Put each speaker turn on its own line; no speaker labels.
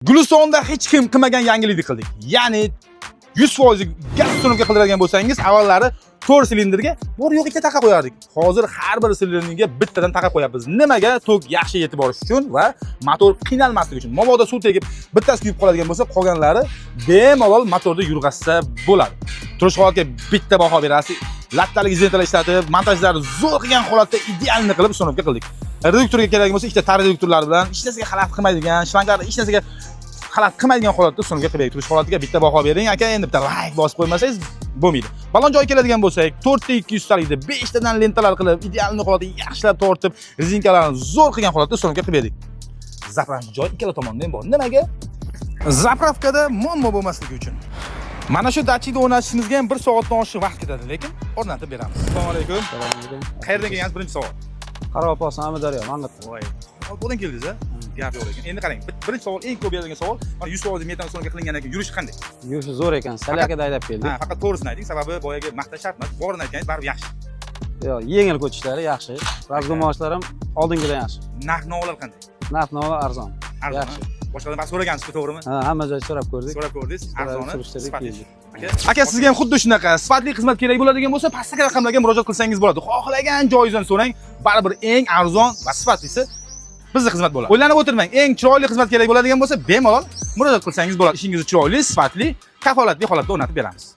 Gulistonda hech kim qilmagan yangilikni qildik. Ya'ni 100% gaz ustunovka qildiradigan bo'lsangiz, avvallari 4 silindrga bor yo'q ikkita taqa qo'yardik. Hozir har bir silindrga bittadan taqa qo'yapmiz. Nimaga? Tok yaxshi yetib borish uchun va motor qiynalmasligi uchun. Mabodo suv tegib bittasi kuyib qoladigan bo'lsa, qolganlari bemalol motorda yurg'azsa bo'ladi. Turish holatiga bitta baho berasiz. Lattalik izentalar ishlatib, montajlarni zo'r qilgan holatda idealni qilib ustunovka qildik. Reduktorga kerak bo'lsa, ikkita tar reduktorlar bilan hech narsaga xalaqit qilmaydigan, shlangarni hech narsaga xalaqit qilmaydigan holatda ustunovka qilib turish holatiga bitta baho bering. Aka, endi bitta like bosib qo'ymasangiz bo'lmaydi. Balon joy keladigan bo'lsak, 4 ta 200 talikda 5 tadan lentalar qilib, idealni holatda yaxshilab tortib, rezinkalarni zo'r qilgan holatda ustunovka qilib berdik. Zapravka joy ikkala tomonda ham bor. Nimaga? Zapravkada muammo bo'lmasligi uchun. Mana shu datchikni o'rnatishimizga ham 1 soatdan oshiq vaqt ketadi, lekin o'rnatib beramiz. Assalomu alaykum. Qayerdan kelgansiz? Birinchi savol.
Qarabog'iston Amudaryo, Mang'itdan.
Voy. Qo'ldan keldingiz a? Gap yo'q ekan. Endi qarang, birinchi savol, eng ko'p berilgan savol, mana 100% metan ustunovka qilingandan keyin yurish qanday?
Yurishi zo'r ekan. Salakada haydab keldik.
Ha, faqat to'g'risini ayting, sababi boyaga maqtash shart emas. Borini aytganingiz baribir yaxshi.
Yo'q, yengil ko'chishlari yaxshi. Razgomoshlar ham oldingidan yaxshi.
Narx-navolar qanday?
Narx-navo arzon. Yaxshi.
Boshqalardan bas so'ragansiz-ku, to'g'rimi?
Ha, hamma joy so'rab ko'rdik.
So'rab ko'rdingiz, arzoni,
surishtirdik,
sifatli.
keldik.
Aka, sizga ham xuddi shunaqa sifatli xizmat kerak bo'ladigan bo'lsa, pastdagi raqamlarga murojaat qilsangiz bo'ladi. Xohlagan joyingizdan so'rang, baribir eng arzon va sifatlisi bizning xizmat bo'ladi. O'ylanib o'tirmang, eng chiroyli xizmat kerak bo'ladigan bo'lsa, bemalol murojaat qilsangiz bo'ladi. Ishingizni chiroyli, sifatli, kafolatli holatda o'rnatib beramiz.